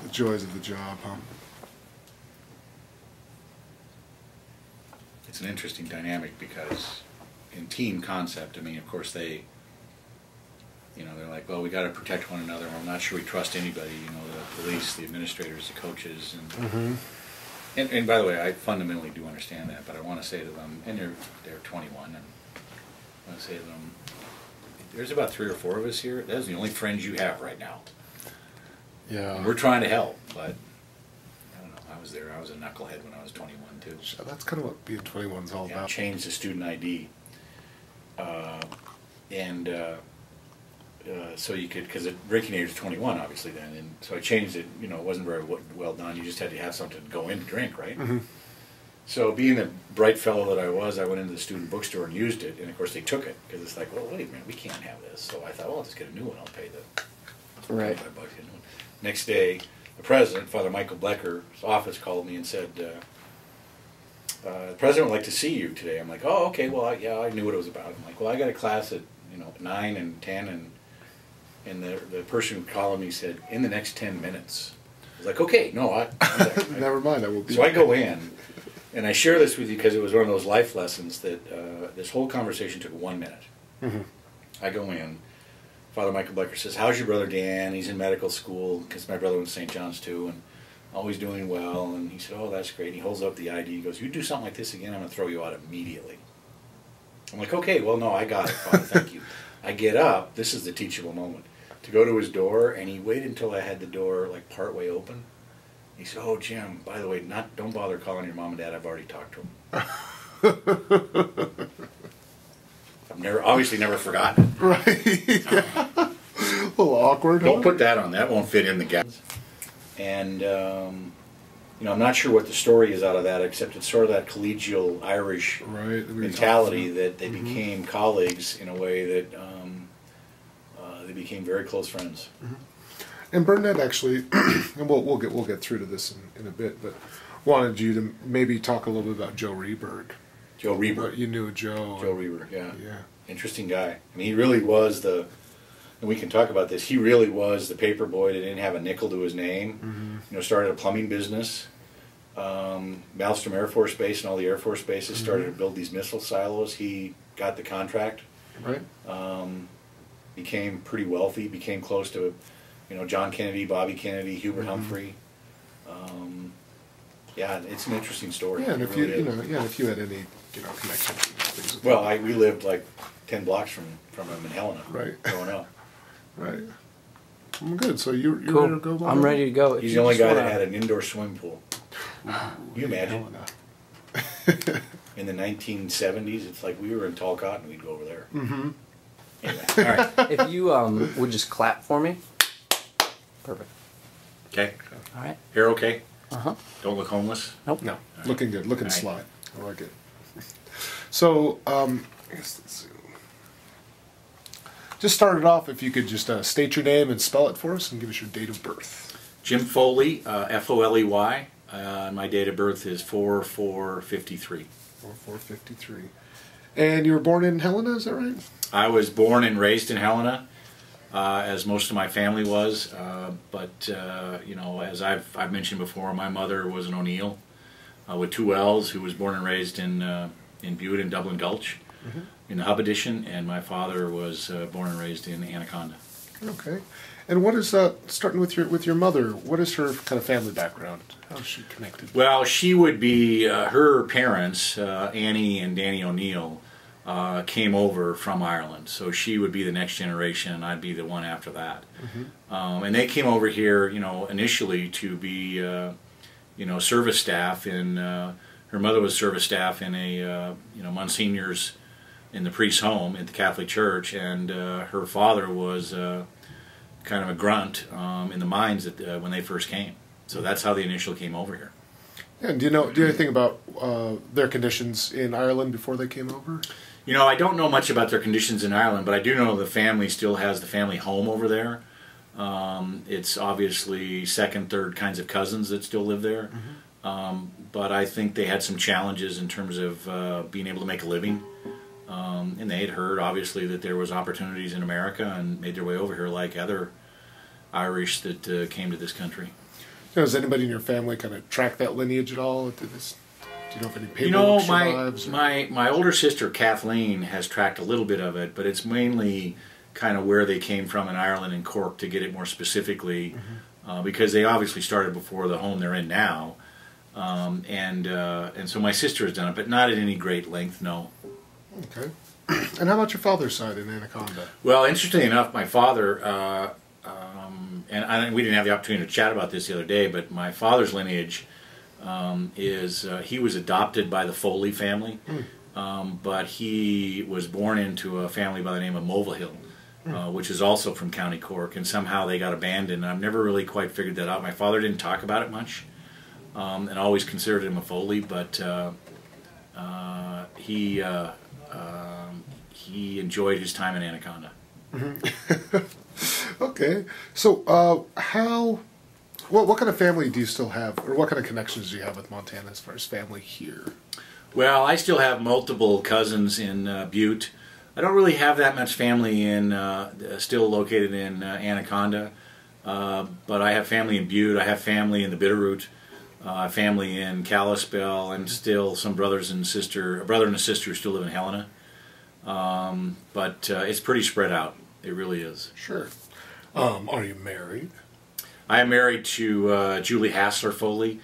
The joys of the job, huh? It's an interesting dynamic because in team concept, I mean, of course they, you know, they're like, well, we got to protect one another. I'm not sure we trust anybody. You know, the police, the administrators, the coaches, and and by the way, I fundamentally do understand that. But I want to say to them, and they're 21, and I want to say to them, there's about 3 or 4 of us here. That's the only friends you have right now. Yeah. And we're trying to help, but I don't know. I was there. I was a knucklehead when I was 21 too. That's kind of what being 21 is all Yeah, about. changed the student ID, so you could, because the drinking age was 21 obviously then, and so I changed it. You know, it wasn't very well done. You just had to have something to go in to drink, right? So being the bright fellow that I was, I went into the student bookstore and used it, and of course they took it because it's like, well, wait a minute, we can't have this. So I thought, well, I'll just get a new one. I'll pay the Right. $25 a new one. Next day, the president, Father Michael Blecker's office, called me and said, the president would like to see you today. I'm like, oh, okay, well, yeah, I knew what it was about. I'm like, well, I got a class at 9 and 10, and the person calling me said, in the next 10 minutes. I was like, okay, no, Never mind, I will be. So I go in, and I share this with you because it was one of those life lessons that this whole conversation took 1 minute. I go in. Father Michael Blecker says, how's your brother Dan? He's in medical school, because my brother went to St. John's too, and always doing well. And he said, oh, that's great. He holds up the ID. He goes, you do something like this again, I'm going to throw you out immediately. I'm like, okay, well, no, I got it, Father, thank you. I get up, this is the teachable moment, to go to his door, and he waited until I had the door like partway open. He said, oh, Jim, by the way, don't bother calling your mom and dad, I've already talked to them. I've obviously never forgotten it. Right. Yeah. A little awkward. Don't put that on. That won't fit in the gaps. And I'm not sure what the story is out of that, except it's sort of that collegial Irish mentality that they became colleagues in a way that they became very close friends. And Burnett actually, and we'll get through to this in a bit, but wanted you to maybe talk a little bit about Joe Reberg. Joe Reberg. You knew Joe. Joe Reberg, yeah. Yeah. Interesting guy. I mean, he really was and we can talk about this, he really was the paper boy that didn't have a nickel to his name. Started a plumbing business. Malmstrom Air Force Base and all the Air Force bases started to build these missile silos. He got the contract. Right. Became pretty wealthy, became close to, John Kennedy, Bobby Kennedy, Hubert Humphrey. Yeah, it's an interesting story. Yeah, and if really if you had any connections. Well, we lived like 10 blocks from him in Helena. Right. Growing up. Right. Well, good. So you're cool. ready to go? I'm ready to go. He's the only guy that had an indoor swimming pool. You imagine? In the 1970s, it's like we were in Talcott and we'd go over there. Anyway, all right. If you would just clap for me. Perfect. Okay. All right. Hair okay? Uh-huh. Don't look homeless? Nope. No. Looking good. Looking sly. I like it. So, I guess let's see. Just start it off, if you could just state your name and spell it for us and give us your date of birth. Jim Foley, Foley. My date of birth is 4/4/53. 4/4/53. And you were born in Helena, is that right? I was born and raised in Helena, as most of my family was. But as I've mentioned before, my mother was an O'Neill with 2 L's, who was born and raised in Butte in Dublin Gulch, in the Hub Edition, and my father was born and raised in Anaconda. Okay. And what is starting with your mother? What is her kind of family background? How is she connected? Well, she would be her parents, Annie and Danny O'Neill, came over from Ireland, so she would be the next generation, and I'd be the one after that. And they came over here, initially to be, service staff in. Her mother was service staff in a, Monsignor's in the priest's home at the Catholic Church, and her father was kind of a grunt in the mines when they first came. So that's how they initially came over here. And do you know anything about their conditions in Ireland before they came over? I don't know much about their conditions in Ireland, but I do know the family still has the family home over there. It's obviously second, third kinds of cousins that still live there. But I think they had some challenges in terms of being able to make a living. And they had heard, obviously, that there was opportunities in America and made their way over here like other Irish that came to this country. Does anybody in your family kind of track that lineage at all? Do you know if any paperwork You know, survives? my older sister Kathleen has tracked a little bit of it, but it's mainly kind of where they came from in Ireland and Cork, to get it more specifically, because they obviously started before the home they're in now, and so my sister has done it, but not at any great length, no. Okay. And how about your father's side in Anaconda? Well, interestingly enough, my father, and we didn't have the opportunity to chat about this the other day, but my father's lineage is he was adopted by the Foley family, but he was born into a family by the name of Mulvihill, which is also from County Cork, and somehow they got abandoned. I've never really quite figured that out. My father didn't talk about it much, and always considered him a Foley, but he enjoyed his time in Anaconda. Okay. So what kind of family do you still have, or what kind of connections do you have with Montana as far as family here? Well, I still have multiple cousins in Butte. I don't really have that much family still located in Anaconda, but I have family in Butte. I have family in the Bitterroot, family in Kalispell, and still some a brother and a sister who still live in Helena. But it's pretty spread out. It really is. Sure. Are you married? I am married to Julie Hassler Foley.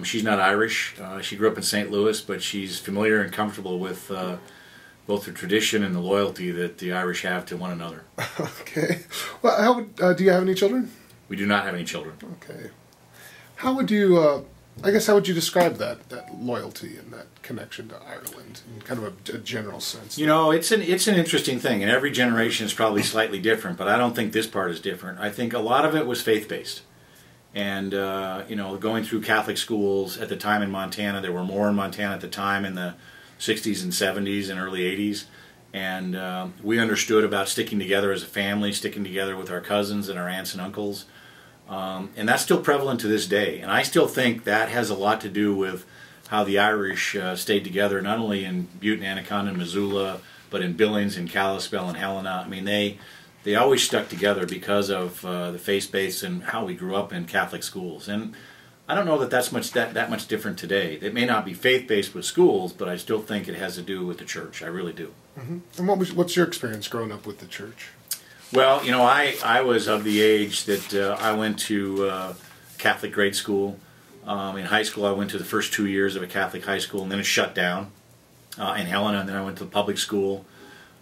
She's not Irish. She grew up in St. Louis, but she's familiar and comfortable with both the tradition and the loyalty that the Irish have to one another. Okay. Well, do you have any children? We do not have any children. Okay. How would you, how would you describe that loyalty and that connection to Ireland in kind of a general sense? You know, it's an interesting thing, and every generation is probably slightly different, but I don't think this part is different. I think a lot of it was faith-based. And, you know, going through Catholic schools at the time in Montana, there were more in Montana at the time in the 60s and 70s and early 80s. And we understood about sticking together as a family, sticking together with our cousins and our aunts and uncles. And that's still prevalent to this day. And I still think that has a lot to do with how the Irish stayed together, not only in Butte and Anaconda and Missoula, but in Billings and Kalispell and Helena. I mean, they always stuck together because of the faith base and how we grew up in Catholic schools. And I don't know that that's that much different today. It may not be faith-based with schools, but I still think it has to do with the church. I really do. Mm-hmm. And what's your experience growing up with the church? Well, you know, I was of the age that I went to Catholic grade school. In high school, I went to the first 2 years of a Catholic high school, and then it shut down in Helena, and then I went to the public school.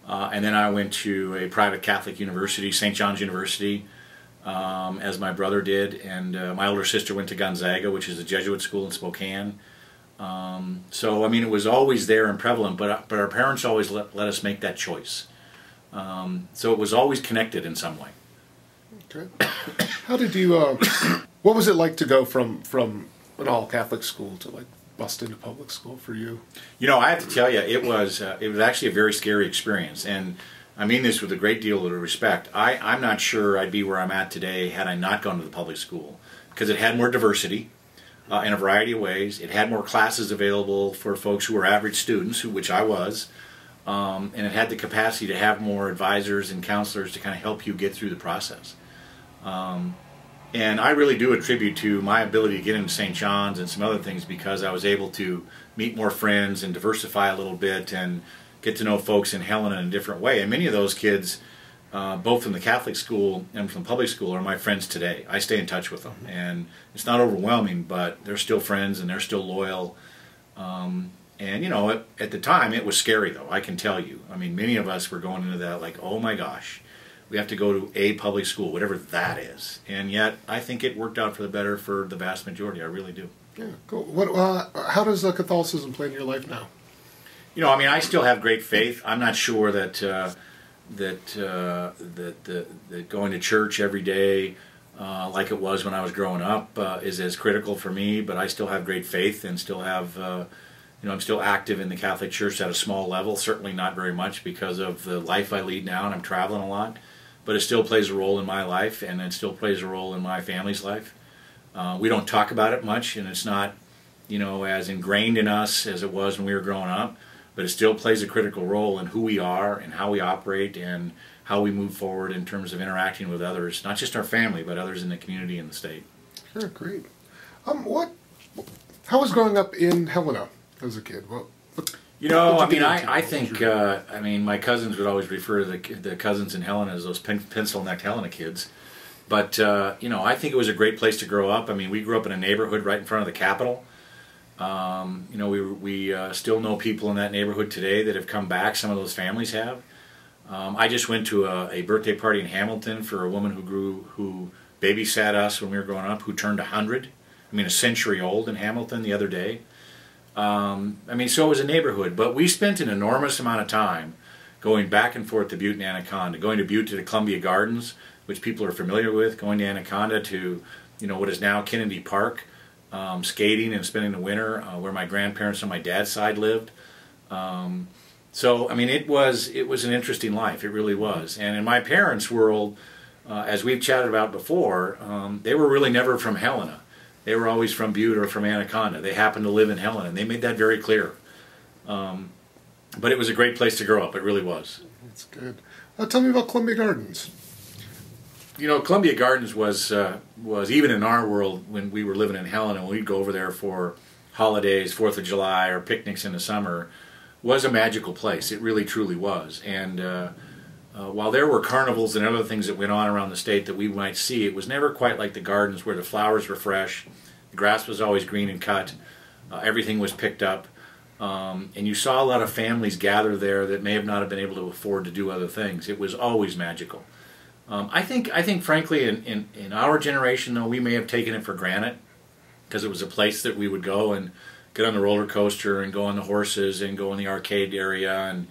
And then I went to a private Catholic university, St. John's University, as my brother did, and my older sister went to Gonzaga, which is a Jesuit school in Spokane. So, I mean, it was always there and prevalent, but our parents always let us make that choice. So it was always connected in some way. Okay. How did you, what was it like to go from an all-Catholic school to, like, bust into public school for you? You know, I have to tell you, it was actually a very scary experience, and I mean this with a great deal of respect. I'm not sure I'd be where I'm at today had I not gone to the public school, because it had more diversity in a variety of ways. It had more classes available for folks who were average students, which I was, and it had the capacity to have more advisors and counselors to kind of help you get through the process. And I really do attribute to my ability to get into St. John's and some other things because I was able to meet more friends and diversify a little bit and get to know folks in Helena in a different way. And many of those kids, both from the Catholic school and from public school, are my friends today. I stay in touch with them. And it's not overwhelming, but they're still friends and they're still loyal. And, you know, at the time it was scary, though, I can tell you. I mean, many of us were going into that like, oh my gosh. We have to go to a public school, whatever that is. And yet, I think it worked out for the better for the vast majority. I really do. Yeah, cool. How does Catholicism play in your life now? You know, I mean, I still have great faith. I'm not sure that going to church every day, like it was when I was growing up, is as critical for me. But I still have great faith and still have, you know, I'm still active in the Catholic Church at a small level. Certainly not very much because of the life I lead now, and I'm traveling a lot. But it still plays a role in my life, and it still plays a role in my family's life. We don't talk about it much, and it's not, you know, as ingrained in us as it was when we were growing up. but it still plays a critical role in who we are and how we operate and how we move forward in terms of interacting with others, not just our family, but others in the community and the state. Sure, great. How was growing up in Helena as a kid? I think, my cousins would always refer to the cousins in Helena as those pencil-necked Helena kids. But, I think it was a great place to grow up. I mean, we grew up in a neighborhood right in front of the Capitol. We still know people in that neighborhood today that have come back. Some of those families have. I just went to a birthday party in Hamilton for a woman who babysat us when we were growing up, who turned 100. A century old in Hamilton the other day. So it was a neighborhood, but we spent an enormous amount of time going back and forth to Butte and Anaconda, going to Butte to the Columbia Gardens, which people are familiar with, going to Anaconda to, what is now Kennedy Park, skating and spending the winter where my grandparents on my dad's side lived. It was an interesting life. It really was. And in my parents' world, as we've chatted about before, they were really never from Helena. They were always from Butte or from Anaconda. They happened to live in Helena, and they made that very clear. But it was a great place to grow up. It really was. That's good. Tell me about Columbia Gardens. Columbia Gardens was even in our world when we were living in Helena, when we'd go over there for holidays, 4th of July, or picnics in the summer, was a magical place. It really, truly was. And while there were carnivals and other things that went on around the state that we might see, it was never quite like the gardens where the flowers were fresh, the grass was always green and cut, everything was picked up, and you saw a lot of families gather there that may have not have been able to afford to do other things. It was always magical. I think frankly, in our generation, though, we may have taken it for granted because it was a place that we would go and get on the roller coaster and go on the horses and go in the arcade area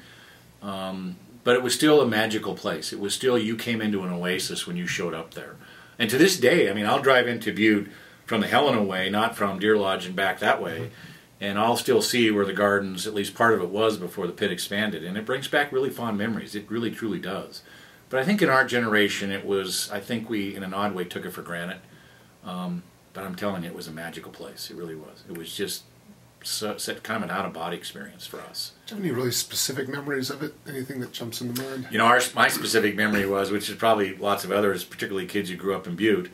but it was still a magical place. It was still, you came into an oasis when you showed up there. And to this day, I'll drive into Butte from the Helena way, not from Deer Lodge and back that way, and I'll still see where the gardens, at least part of it was before the pit expanded. And it brings back really fond memories. It really, truly does. But I think in our generation, I think we, in an odd way, took it for granted. But I'm telling you, it was a magical place. It really was. It was just kind of an out-of-body experience for us. Do you have any really specific memories of it? Anything that jumps in the mind? My specific memory was, which is probably lots of others, particularly kids who grew up in Butte,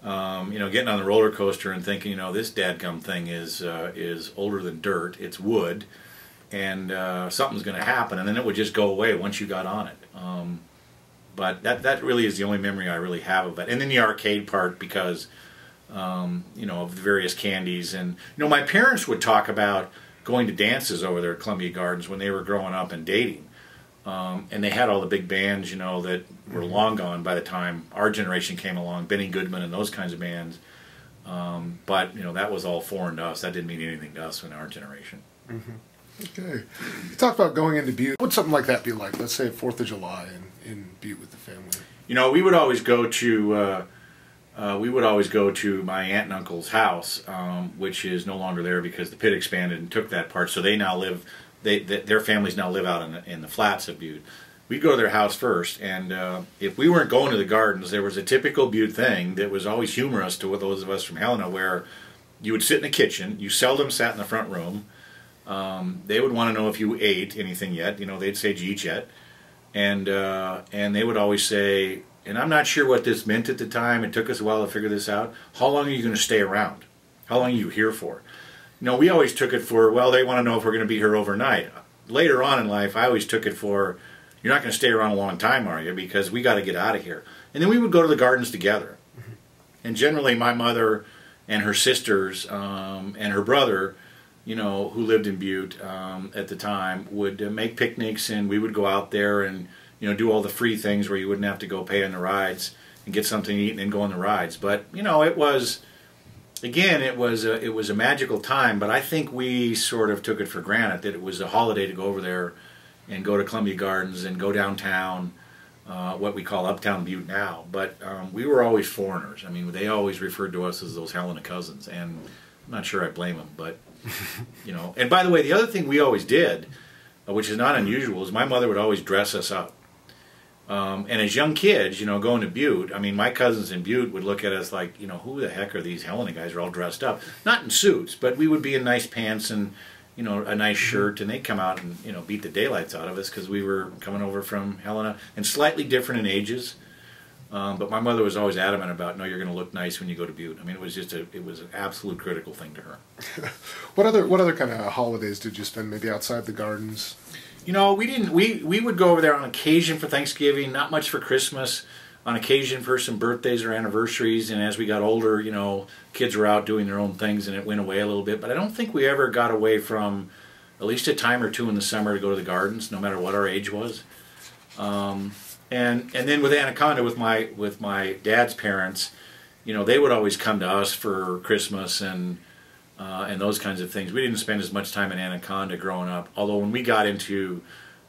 getting on the roller coaster and thinking, this dadgum thing is older than dirt. It's wood, and something's going to happen, and then it would just go away once you got on it. But that really is the only memory I really have of it. And then the arcade part, because of the various candies. And, my parents would talk about going to dances over there at Columbia Gardens when they were growing up and dating. And they had all the big bands, that were long gone by the time our generation came along, Benny Goodman and those kinds of bands. But, that was all foreign to us. That didn't mean anything to us in our generation. Mm-hmm. Okay. You talked about going into Butte. What would something like that be like? Let's say 4th of July in Butte with the family. We would always go to... my aunt and uncle's house, which is no longer there because the pit expanded and took that part. So they now live, their families now live out in the flats of Butte. We'd go to their house first, and if we weren't going to the gardens, there was a typical Butte thing that was always humorous to those of us from Helena, where you would sit in the kitchen. You seldom sat in the front room. They would want to know if you ate anything yet. They'd say, "Did you eat yet?" And they would always say, and I'm not sure what this meant at the time. It took us a while to figure this out. How long are you going to stay around? How long are you here for? We always took it for, well, they want to know if we're going to be here overnight. Later on in life, I always took it for, you're not going to stay around a long time, are you? Because we got to get out of here. And then we would go to the gardens together. And generally, my mother and her sisters and her brother, who lived in Butte at the time, would make picnics, and we would go out there and do all the free things where you wouldn't have to go pay on the rides and get something to eat and then go on the rides. But, it was, again, it was a magical time, but I think we sort of took it for granted that it was a holiday to go over there and go to Columbia Gardens and go downtown, what we call Uptown Butte now. But we were always foreigners. They always referred to us as those Helena cousins, and I'm not sure I blame them, but, And by the way, the other thing we always did, which is not unusual, is my mother would always dress us up. And as young kids, going to Butte, my cousins in Butte would look at us like, who the heck are these Helena guys? Are all dressed up. Not in suits, but we would be in nice pants and you know, a nice shirt, and they'd come out and, you know, beat the daylights out of us because we were coming over from Helena, and slightly different in ages. But my mother was always adamant about, no, you're going to look nice when you go to Butte. I mean, it was just it was an absolute critical thing to her. What other kind of holidays did you spend maybe outside the gardens? You know, we would go over there on occasion for Thanksgiving, not much for Christmas, on occasion for some birthdays or anniversaries, and as we got older, you know, kids were out doing their own things and it went away a little bit. But I don't think we ever got away from at least a time or two in the summer to go to the gardens, no matter what our age was. And then with Anaconda, with my dad's parents, you know, they would always come to us for Christmas and those kinds of things. We didn't spend as much time in Anaconda growing up. Although when we got into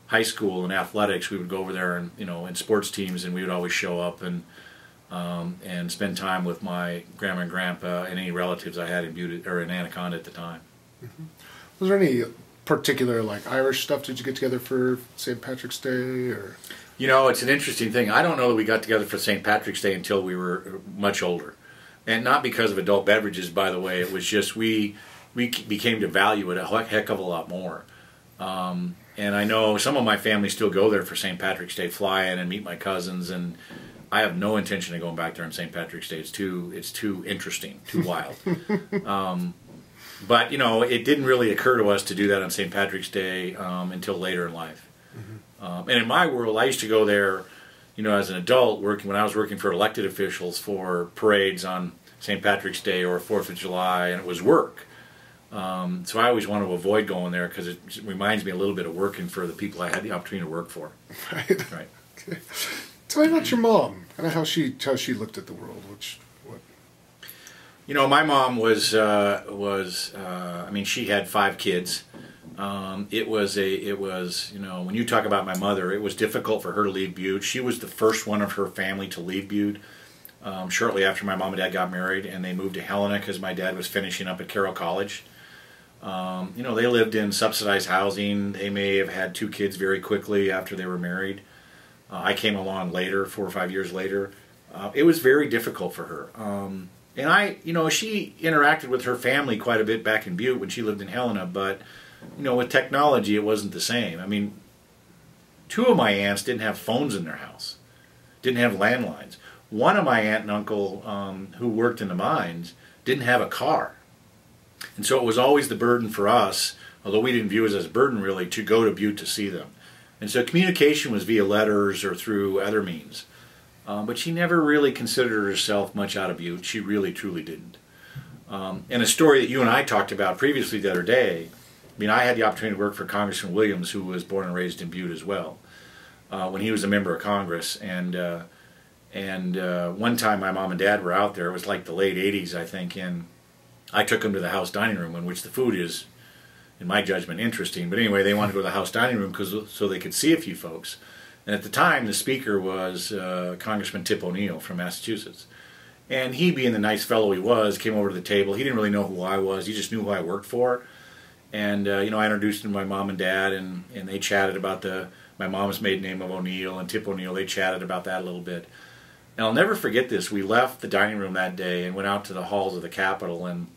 high school and athletics, we would go over there and, you know, in sports teams, and we would always show up and spend time with my grandma and grandpa and any relatives I had in Butte or in Anaconda at the time. Mm-hmm. Was there any particular like Irish stuff? Did you get together for St. Patrick's Day or? You know, it's an interesting thing. I don't know that we got together for St. Patrick's Day until we were much older. And not because of adult beverages, by the way. It was just we became to value it a heck of a lot more. And I know some of my family still go there for St. Patrick's Day, fly in and meet my cousins. And I have no intention of going back there on St. Patrick's Day. It's too interesting, too wild. But, you know, it didn't really occur to us to do that on St. Patrick's Day until later in life. And in my world, I used to go there, you know, as an adult, when I was working for elected officials for parades on St. Patrick's Day or 4th of July, and it was work. So I always want to avoid going there because it reminds me a little bit of working for the people I had the opportunity to work for. Right. Right. Okay. Tell me about your mom and how she looked at the world. What? You know, my mom was I mean, she had 5 kids. It was, you know, when you talk about my mother, it was difficult for her to leave Butte. She was the first one of her family to leave Butte shortly after my mom and dad got married, and they moved to Helena because my dad was finishing up at Carroll College. You know, they lived in subsidized housing. They may have had 2 kids very quickly after they were married. I came along later, 4 or 5 years later. It was very difficult for her. And you know, she interacted with her family quite a bit back in Butte when she lived in Helena, but you know, with technology, it wasn't the same. I mean, 2 of my aunts didn't have phones in their house, didn't have landlines. One of my aunt and uncle, who worked in the mines, didn't have a car. And so it was always the burden for us, although we didn't view it as a burden really, to go to Butte to see them. And so communication was via letters or through other means. But she never really considered herself much out of Butte. She really, truly didn't. And a story that you and I talked about previously the other day, I mean, I had the opportunity to work for Congressman Williams, who was born and raised in Butte as well, when he was a member of Congress. And one time my mom and dad were out there. It was like the late 80s, I think, and I took them to the house dining room, in which the food is, in my judgment, interesting. But anyway, they wanted to go to the house dining room so they could see a few folks. And at the time, the speaker was Congressman Tip O'Neill from Massachusetts. And he, being the nice fellow he was, came over to the table. He didn't really know who I was. He just knew who I worked for. And, you know, I introduced him to my mom and dad, and they chatted about my mom's maiden name of O'Neill and Tip O'Neill. They chatted about that a little bit. And I'll never forget this. We left the dining room that day and went out to the halls of the Capitol. And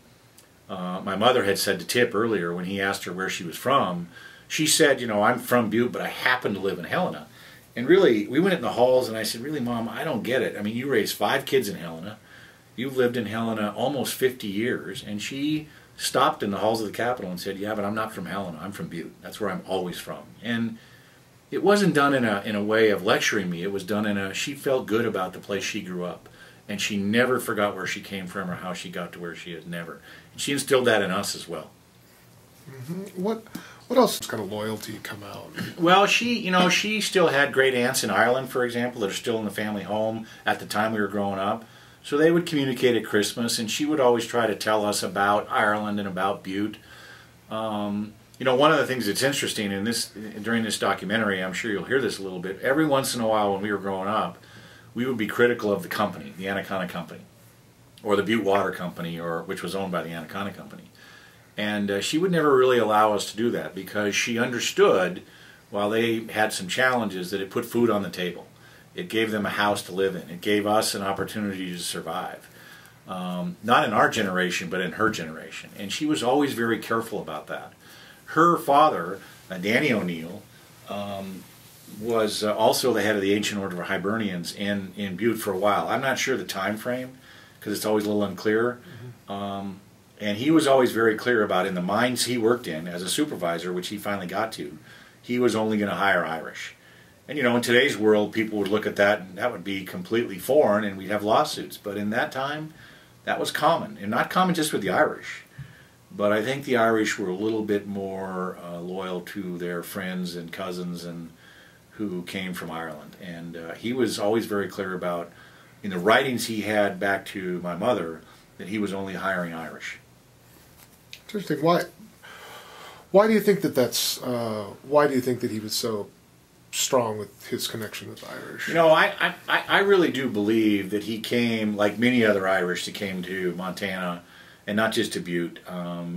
my mother had said to Tip earlier, when he asked her where she was from, she said, you know, I'm from Butte, but I happen to live in Helena. And really, we went in the halls, and I said, really, Mom, I don't get it. I mean, you raised 5 kids in Helena. You've lived in Helena almost 50 years. And she stopped in the halls of the Capitol and said, yeah, but I'm not from Helena. I'm from Butte. That's where I'm always from. And it wasn't done in a way of lecturing me. It was done she felt good about the place she grew up. And she never forgot where she came from or how she got to where she is. Never. And she instilled that in us as well. Mm-hmm. What else kind of loyalty come out? Well, she still had great aunts in Ireland, for example, that are still in the family home at the time we were growing up. So they would communicate at Christmas, and she would always try to tell us about Ireland and about Butte. You know, one of the things that's interesting during this documentary, I'm sure you'll hear this a little bit, every once in a while when we were growing up, we would be critical of the company, the Anaconda Company, or the Butte Water Company, which was owned by the Anaconda Company. And she would never really allow us to do that because she understood, while they had some challenges, that it put food on the table. It gave them a house to live in. It gave us an opportunity to survive. Not in our generation, but in her generation. And she was always very careful about that. her father, Danny O'Neill, was also the head of the Ancient Order of Hibernians in Butte for a while. I'm not sure the time frame, because it's always a little unclear. And he was always very clear about, in the mines he worked in as a supervisor, which he finally got to, he was only going to hire Irish. And in today's world, people would look at that and that would be completely foreign and we'd have lawsuits. But in that time, that was common. And not common just with the Irish. But I think the Irish were a little bit more loyal to their friends and cousins and who came from Ireland. And he was always very clear about, in the writings he had back to my mother, that he was only hiring Irish. Interesting. Why do you think that's? Why do you think that he was so strong with his connection with Irish? I really do believe that he came, like many other Irish that came to Montana, and not just to Butte.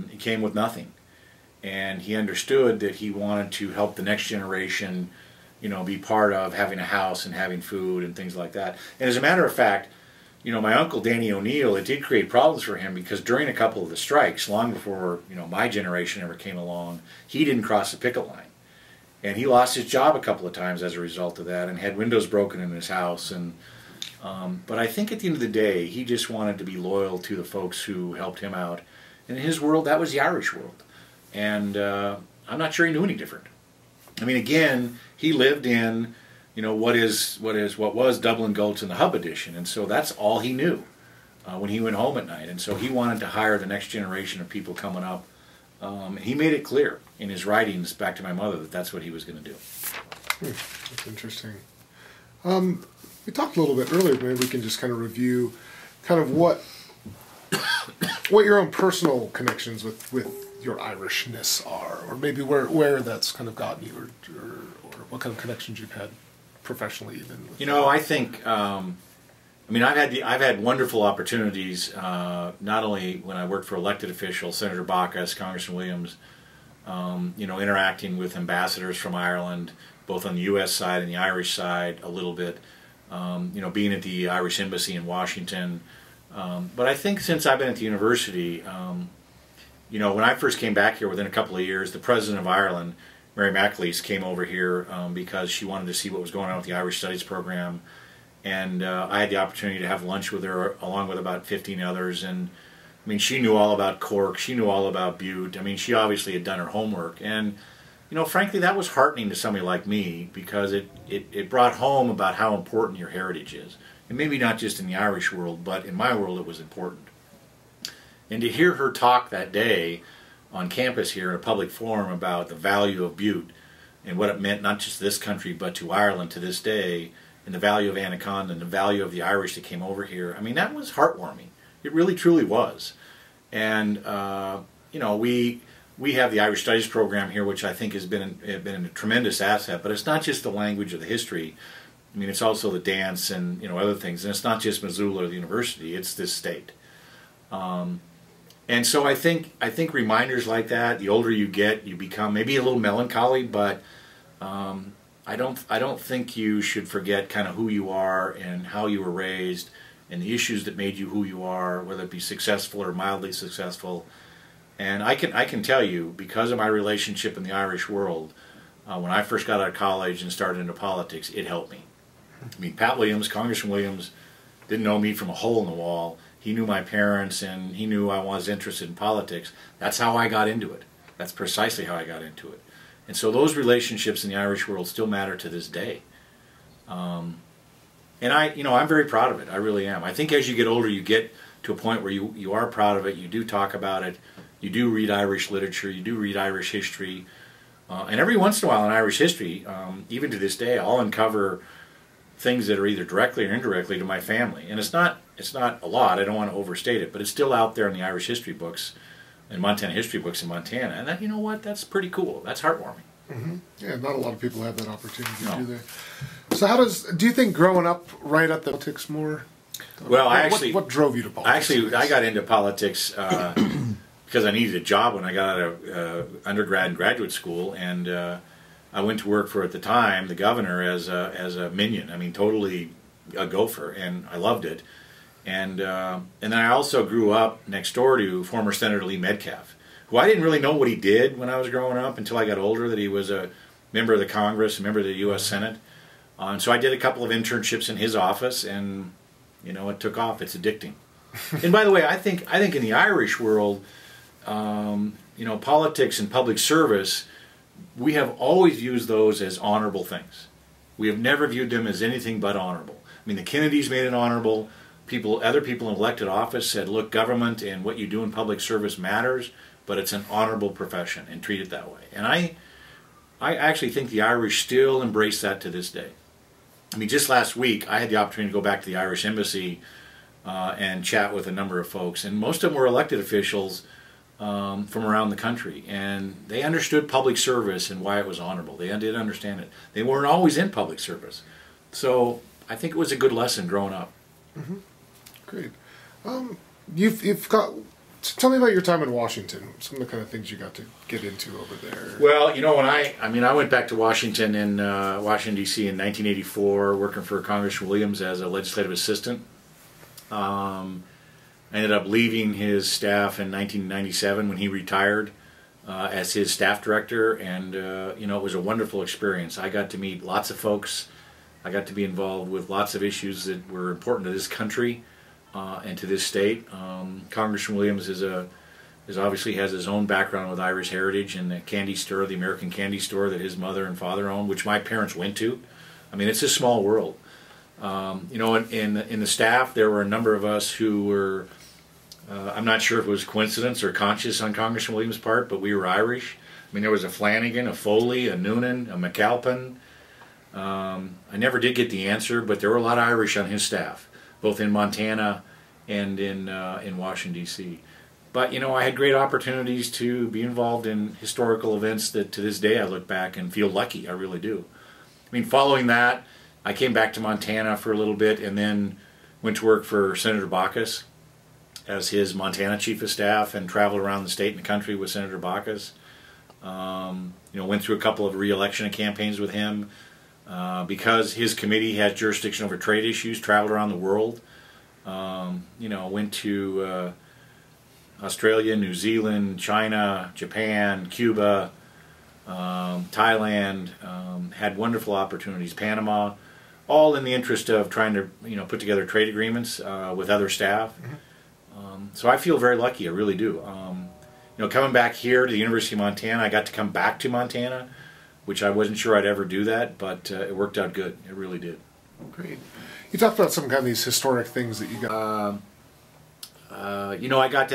He came with nothing, and he understood that he wanted to help the next generation, be part of having a house and having food and things like that. And as a matter of fact, my uncle Danny O'Neill, it did create problems for him because during a couple of the strikes, long before, my generation ever came along, he didn't cross the picket line. And he lost his job a couple of times as a result of that and had windows broken in his house. And but I think at the end of the day, he just wanted to be loyal to the folks who helped him out. And in his world, that was the Irish world. And I'm not sure he knew any different. I mean, again, he lived in what was Dublin Gulch in the Hub edition, and so that's all he knew when he went home at night. And so he wanted to hire the next generation of people coming up. He made it clear in his writings back to my mother that that's what he was going to do. That's interesting. We talked a little bit earlier. Maybe we can just kind of review kind of what your own personal connections with your Irishness are, or maybe where that's kind of gotten you, or what kind of connections you've had professionally even. I think I've had wonderful opportunities, not only when I worked for elected officials, Senator Baucus, Congressman Williams, interacting with ambassadors from Ireland, both on the U.S. side and the Irish side a little bit, being at the Irish Embassy in Washington. But I think since I've been at the university, when I first came back here within a couple of years, the President of Ireland, Mary McAleese, came over here because she wanted to see what was going on with the Irish Studies program. And I had the opportunity to have lunch with her along with about 15 others. And she knew all about Cork. She knew all about Butte. She obviously had done her homework. And, frankly, that was heartening to somebody like me because it brought home about how important your heritage is. And maybe not just in the Irish world, but in my world it was important. And to hear her talk that day on campus here in a public forum about the value of Butte and what it meant not just to this country but to Ireland to this day, and the value of Anaconda and the value of the Irish that came over here, that was heartwarming. It really truly was. And we have the Irish Studies program here, which I think has been a tremendous asset. But it's not just the language or the history. It's also the dance and other things. And it's not just Missoula or the university; it's this state. And so I think reminders like that, the older you get, you become maybe a little melancholy, but I don't think you should forget kind of who you are and how you were raised and the issues that made you who you are, whether it be successful or mildly successful. And I can tell you, because of my relationship in the Irish world, when I first got out of college and started into politics, it helped me. Pat Williams, Congressman Williams, didn't know me from a hole in the wall. He knew my parents and he knew I was interested in politics. That's how I got into it. That's precisely how I got into it. And so those relationships in the Irish world still matter to this day. And I'm very proud of it. I really am. I think as you get older, you get to a point where you are proud of it. You do talk about it. You do read Irish literature. You do read Irish history. And every once in a while in Irish history, even to this day, I'll uncover things that are either directly or indirectly to my family. And it's not a lot. I don't want to overstate it, but it's still out there in the Irish history books and Montana history books in Montana. And that, that's pretty cool. That's heartwarming. Mm-hmm. Yeah, not a lot of people have that opportunity, do they? So do you think growing up right at the politics more? Well, what drove you to politics? I got into politics because I needed a job when I got out of undergrad and graduate school, and I went to work for, at the time, the governor as a minion. Totally a gopher, and I loved it. And then I also grew up next door to former Senator Lee Metcalf, who I didn't really know what he did when I was growing up until I got older, that he was a member of the Congress, a member of the U.S. Senate. And so I did a couple of internships in his office, and it took off. It's addicting. And by the way, I think in the Irish world, politics and public service, we have always used those as honorable things. We have never viewed them as anything but honorable. I mean, the Kennedys made it honorable. Other people in elected office said, look, government and what you do in public service matters, but it's an honorable profession, and treat it that way. And I actually think the Irish still embrace that to this day. I mean, just last week, I had the opportunity to go back to the Irish Embassy and chat with a number of folks, and most of them were elected officials from around the country, and they understood public service and why it was honorable. They did understand it. They weren't always in public service. So I think it was a good lesson growing up. Mm-hmm. Great. You've got. Tell me about your time in Washington. Some of the kind of things you got to get into over there. Well, when I went back to Washington in Washington D.C. in 1984, working for Congressman Williams as a legislative assistant. I ended up leaving his staff in 1997 when he retired as his staff director, and it was a wonderful experience. I got to meet lots of folks. I got to be involved with lots of issues that were important to this country. And to this state. Congressman Williams is obviously has his own background with Irish heritage and the candy store, the American candy store that his mother and father owned, which my parents went to. I mean, it's a small world. In the staff, there were a number of us who were, I'm not sure if it was coincidence or conscious on Congressman Williams' part, but we were Irish. I mean, there was a Flanagan, a Foley, a Noonan, a McAlpin. I never did get the answer, but there were a lot of Irish on his staff, both in Montana and in Washington, D.C. But, I had great opportunities to be involved in historical events that to this day I look back and feel lucky. I really do. I mean, following that, I came back to Montana for a little bit and then went to work for Senator Baucus as his Montana chief of staff and traveled around the state and the country with Senator Baucus. Went through a couple of re-election campaigns with him. Because his committee has jurisdiction over trade issues, traveled around the world. Went to Australia, New Zealand, China, Japan, Cuba, Thailand. Had wonderful opportunities, Panama, all in the interest of trying to put together trade agreements with other staff. So I feel very lucky, I really do. Coming back here to the University of Montana, I got to come back to Montana, which I wasn't sure I'd ever do that, but it worked out good. It really did. Great. You talked about some kind of these historic things that you got. I got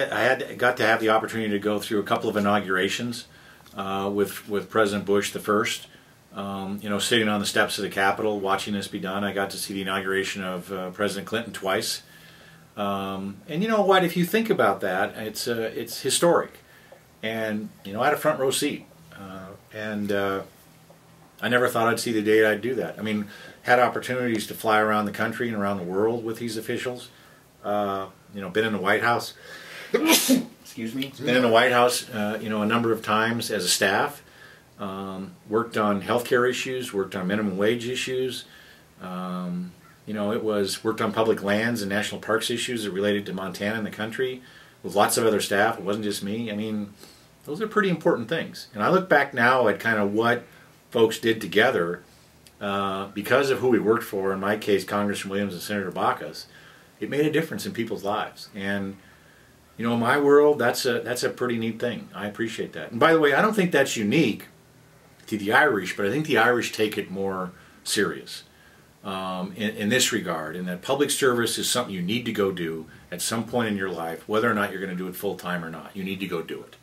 to have the opportunity to go through a couple of inaugurations with President Bush the first. Sitting on the steps of the Capitol, watching this be done. I got to see the inauguration of President Clinton twice. And you know what? If you think about that, it's historic. And I had a front row seat. I never thought I'd see the day I'd do that. I mean, had opportunities to fly around the country and around the world with these officials. Been in the White House. Excuse me. Been in the White House, a number of times as a staff. Worked on healthcare issues. Worked on minimum wage issues. Worked on public lands and national parks issues that related to Montana and the country with lots of other staff. It wasn't just me. I mean, those are pretty important things. And I look back now at kind of what folks did together because of who we worked for, in my case, Congressman Williams and Senator Baucus. It made a difference in people's lives. And, in my world, that's a pretty neat thing. I appreciate that. And by the way, I don't think that's unique to the Irish, but I think the Irish take it more serious in this regard, in that public service is something you need to go do at some point in your life, whether or not you're going to do it full-time or not. You need to go do it.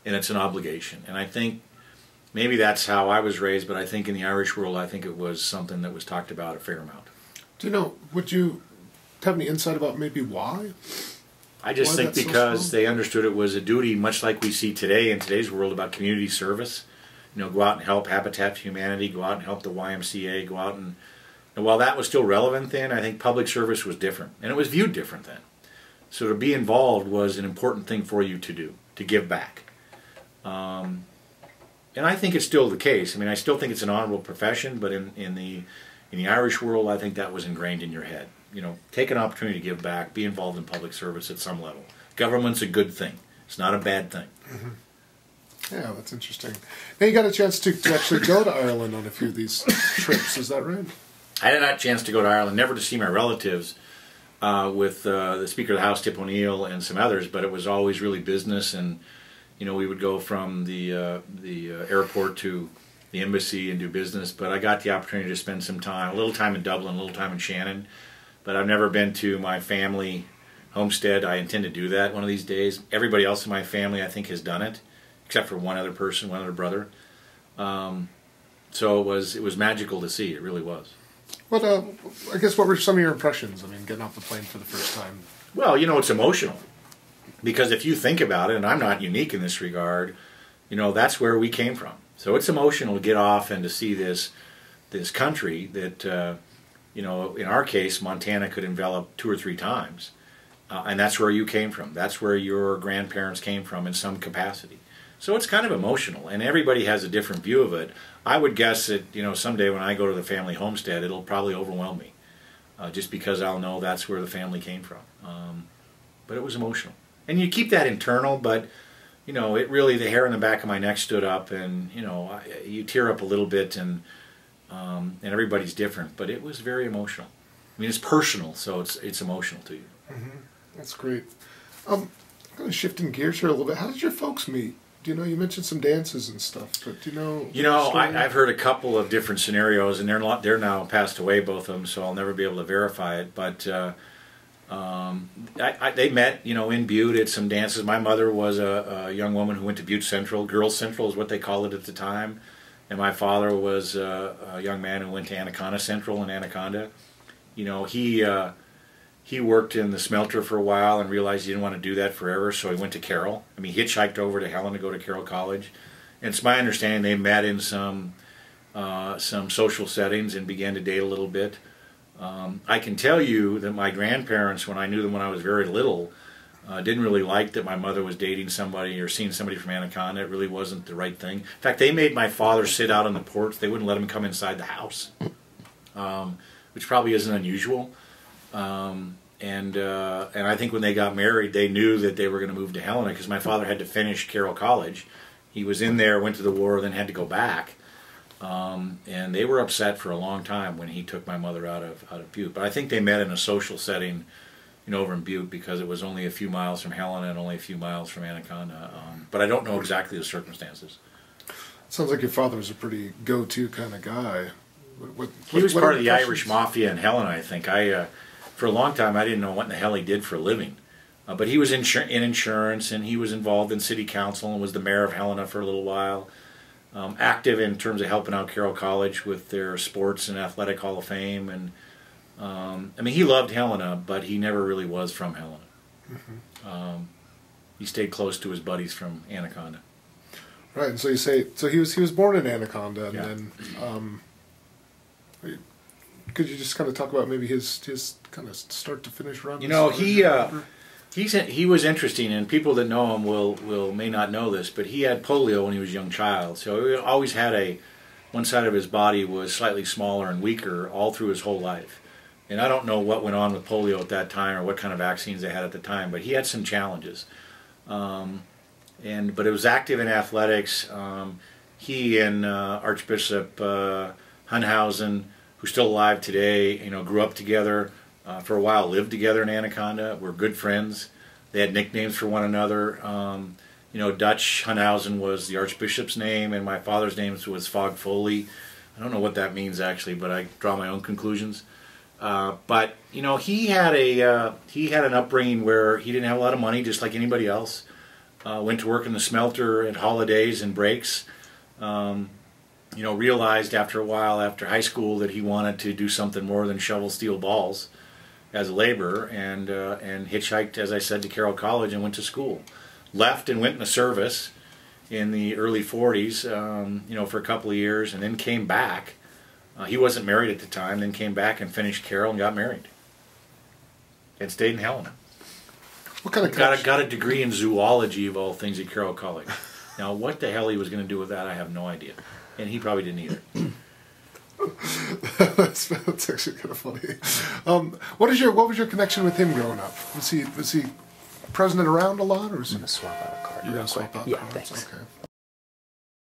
And it's an obligation. And I think maybe that's how I was raised, but I think in the Irish world, I think it was something that was talked about a fair amount. Would you have any insight about maybe why? I just think because they understood it was a duty, much like we see today in today's world about community service. Go out and help Habitat for Humanity, go out and help the YMCA, go out and while that was still relevant then, I think public service was different. And it was viewed different then. So to be involved was an important thing for you to do, to give back. And I think it's still the case. I mean, I still think it's an honorable profession, but in the Irish world, I think that was ingrained in your head. Take an opportunity to give back, be involved in public service at some level. Government's a good thing. It's not a bad thing. Mm-hmm. Yeah, that's interesting. Now you got a chance to actually go to Ireland on a few of these trips, is that right? I had a chance to go to Ireland, never to see my relatives, with the Speaker of the House, Tip O'Neill, and some others, but it was always really business, and we would go from the airport to the embassy and do business. But I got the opportunity to spend some time, a little time in Dublin, a little time in Shannon, but I've never been to my family homestead. I intend to do that one of these days. Everybody else in my family, I think, has done it, except for one other person, one other brother. So it was magical to see. It really was. What I guess what were some of your impressions? I mean, getting off the plane for the first time. Well, it's emotional, because if you think about it, and I'm not unique in this regard, that's where we came from. So it's emotional to get off and to see this country that in our case, Montana could envelop 2 or 3 times, and that's where you came from. That's where your grandparents came from in some capacity. So it's kind of emotional, and everybody has a different view of it. I would guess that someday when I go to the family homestead, it'll probably overwhelm me, just because I'll know that's where the family came from. But it was emotional, and you keep that internal. But it really, the hair on the back of my neck stood up, and you tear up a little bit, and everybody's different. But it was very emotional. I mean, it's personal, so it's emotional to you. Mm-hmm. That's great. Kind of shifting gears here a little bit. How did your folks meet? You mentioned some dances and stuff, but do you know? I've heard a couple of different scenarios, and they're now passed away, both of them, so I'll never be able to verify it. But they met, in Butte at some dances. My mother was a young woman who went to Butte Central. Girls Central is what they called it at the time. And my father was a young man who went to Anaconda Central in Anaconda. He worked in the smelter for a while and realized he didn't want to do that forever, so he went to Carroll. I mean, hitchhiked over to Helena to go to Carroll College. And it's my understanding they met in some social settings and began to date a little bit. I can tell you that my grandparents, when I knew them when I was very little, didn't really like that my mother was dating somebody or seeing somebody from Anaconda. It really wasn't the right thing. In fact, they made my father sit out on the porch. They wouldn't let him come inside the house, which probably isn't unusual. And I think when they got married, they knew that they were going to move to Helena, because my father had to finish Carroll College. He was in there, went to the war, then had to go back. And they were upset for a long time when he took my mother out of Butte. But I think they met in a social setting, over in Butte, because it was only a few miles from Helena and only a few miles from Anaconda. But I don't know exactly the circumstances. Sounds like your father was a pretty go-to kind of guy. He was part of the Irish Mafia in Helena, I think. For a long time, I didn't know what in the hell he did for a living. But he was in insurance, and he was involved in city council and was the mayor of Helena for a little while. Active in terms of helping out Carroll College with their sports and athletic hall of fame. And I mean, he loved Helena, but he never really was from Helena. Mm-hmm. He stayed close to his buddies from Anaconda. Right, and so you say, so he was born in Anaconda, and then could you just kind of talk about maybe his kind of start to finish run? He was interesting, and people that know him may not know this, but he had polio when he was a young child. So he always had one side of his body was slightly smaller and weaker all through his whole life. And I don't know what went on with polio at that time or what kind of vaccines they had at the time, but he had some challenges. But it was active in athletics. He and Archbishop Heusen, who's still alive today, grew up together. For a while, lived together in Anaconda, were good friends. They had nicknames for one another. Dutch Heusen was the Archbishop's name, and my father's name was Fog Foley. I don't know what that means actually, but I draw my own conclusions. But he had an upbringing where he didn't have a lot of money, just like anybody else. Went to work in the smelter at holidays and breaks. Realized after a while, after high school, that he wanted to do something more than shovel steel balls as a laborer, and hitchhiked, as I said, to Carroll College and went to school. Left and went in the service in the early 40s, for a couple of years, and then came back. He wasn't married at the time, then came back and finished Carroll and got married. And stayed in Helena. What kind of got a degree in zoology, of all things, at Carroll College. Now, what the hell he was going to do with that, I have no idea. And he probably didn't either. That's actually kind of funny. What was your connection with him growing up? Was he present and around a lot, or was he? I'm gonna swap out a card. You're gonna swap out Yeah, cards? thanks. Okay.